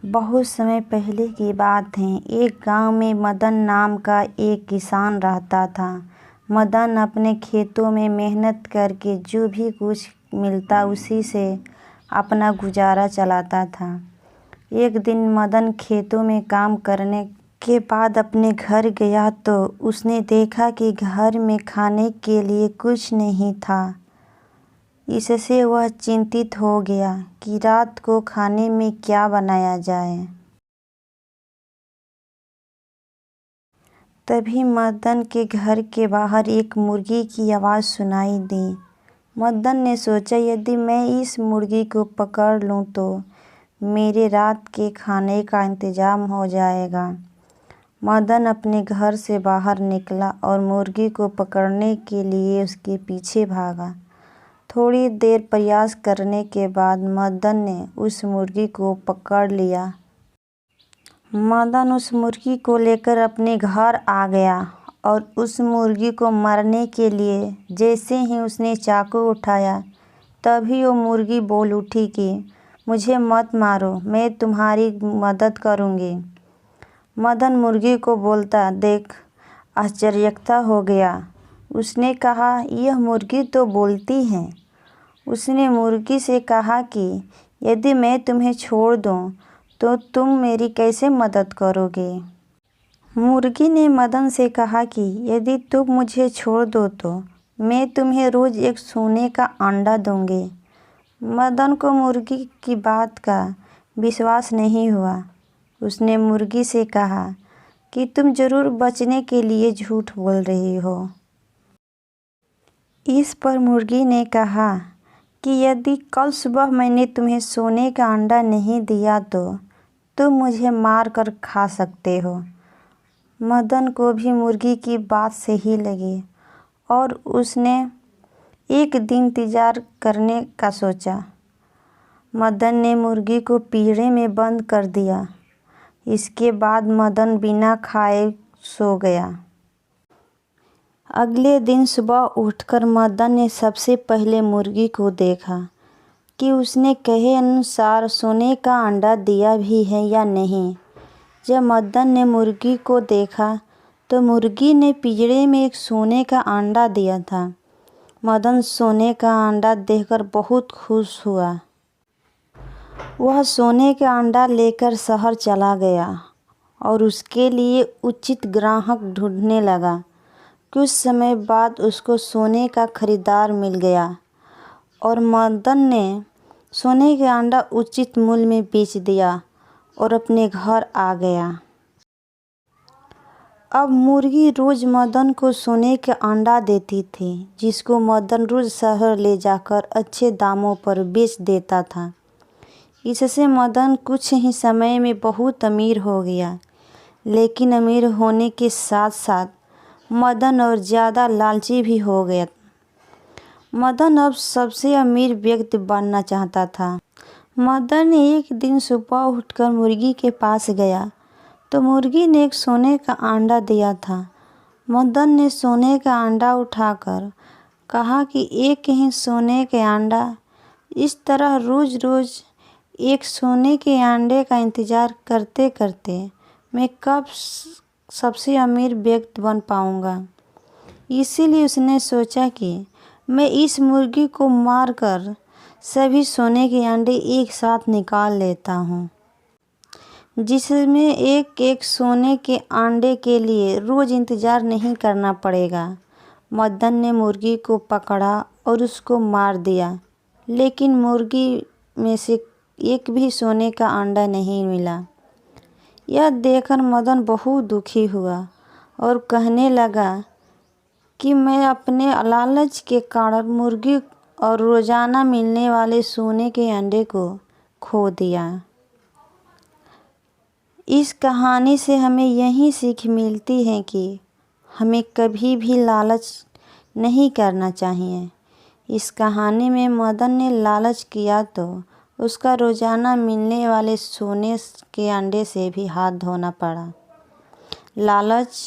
बहुत समय पहले की बात है। एक गांव में मदन नाम का एक किसान रहता था। मदन अपने खेतों में मेहनत करके जो भी कुछ मिलता उसी से अपना गुजारा चलाता था। एक दिन मदन खेतों में काम करने के बाद अपने घर गया तो उसने देखा कि घर में खाने के लिए कुछ नहीं था। इससे वह चिंतित हो गया कि रात को खाने में क्या बनाया जाए। तभी मदन के घर के बाहर एक मुर्गी की आवाज़ सुनाई दी। मदन ने सोचा, यदि मैं इस मुर्गी को पकड़ लूं तो मेरे रात के खाने का इंतजाम हो जाएगा। मदन अपने घर से बाहर निकला और मुर्गी को पकड़ने के लिए उसके पीछे भागा। थोड़ी देर प्रयास करने के बाद मदन ने उस मुर्गी को पकड़ लिया। मदन उस मुर्गी को लेकर अपने घर आ गया और उस मुर्गी को मारने के लिए जैसे ही उसने चाकू उठाया तभी वो मुर्गी बोल उठी कि मुझे मत मारो, मैं तुम्हारी मदद करूँगी। मदन मुर्गी को बोलता देख आश्चर्यचकित हो गया। उसने कहा, यह मुर्गी तो बोलती है। उसने मुर्गी से कहा कि यदि मैं तुम्हें छोड़ दूं तो तुम मेरी कैसे मदद करोगे। मुर्गी ने मदन से कहा कि यदि तुम मुझे छोड़ दो तो मैं तुम्हें रोज़ एक सोने का अंडा दूंगी। मदन को मुर्गी की बात का विश्वास नहीं हुआ। उसने मुर्गी से कहा कि तुम ज़रूर बचने के लिए झूठ बोल रही हो। इस पर मुर्गी ने कहा कि यदि कल सुबह मैंने तुम्हें सोने का अंडा नहीं दिया तो तुम मुझे मार कर खा सकते हो। मदन को भी मुर्गी की बात सही लगी और उसने एक दिन इंतज़ार करने का सोचा। मदन ने मुर्गी को पिंजरे में बंद कर दिया। इसके बाद मदन बिना खाए सो गया। अगले दिन सुबह उठकर मदन ने सबसे पहले मुर्गी को देखा कि उसने कहे अनुसार सोने का अंडा दिया भी है या नहीं। जब मदन ने मुर्गी को देखा तो मुर्गी ने पिंजरे में एक सोने का अंडा दिया था। मदन सोने का अंडा देखकर बहुत खुश हुआ। वह सोने का अंडा लेकर शहर चला गया और उसके लिए उचित ग्राहक ढूंढने लगा। कुछ समय बाद उसको सोने का खरीदार मिल गया और मदन ने सोने का अंडा उचित मूल्य में बेच दिया और अपने घर आ गया। अब मुर्गी रोज़ मदन को सोने का अंडा देती थी, जिसको मदन रोज़ शहर ले जाकर अच्छे दामों पर बेच देता था। इससे मदन कुछ ही समय में बहुत अमीर हो गया। लेकिन अमीर होने के साथ साथ मदन और ज़्यादा लालची भी हो गया। मदन अब सबसे अमीर व्यक्ति बनना चाहता था। मदन एक दिन सुबह उठकर मुर्गी के पास गया तो मुर्गी ने एक सोने का अंडा दिया था। मदन ने सोने का अंडा उठाकर कहा कि एक ही सोने के अंडा। इस तरह रोज़ रोज़ एक सोने के अंडे का इंतज़ार करते करते मैं कब सबसे अमीर व्यक्ति बन पाऊंगा। इसीलिए उसने सोचा कि मैं इस मुर्गी को मारकर सभी सोने के अंडे एक साथ निकाल लेता हूँ, जिसमें एक एक सोने के अंडे के लिए रोज़ इंतज़ार नहीं करना पड़ेगा। मदन ने मुर्गी को पकड़ा और उसको मार दिया, लेकिन मुर्गी में से एक भी सोने का अंडा नहीं मिला। यह देखकर मदन बहुत दुखी हुआ और कहने लगा कि मैं अपने लालच के कारण मुर्गी और रोज़ाना मिलने वाले सोने के अंडे को खो दिया। इस कहानी से हमें यही सीख मिलती है कि हमें कभी भी लालच नहीं करना चाहिए। इस कहानी में मदन ने लालच किया तो उसका रोज़ाना मिलने वाले सोने के अंडे से भी हाथ धोना पड़ा। लालच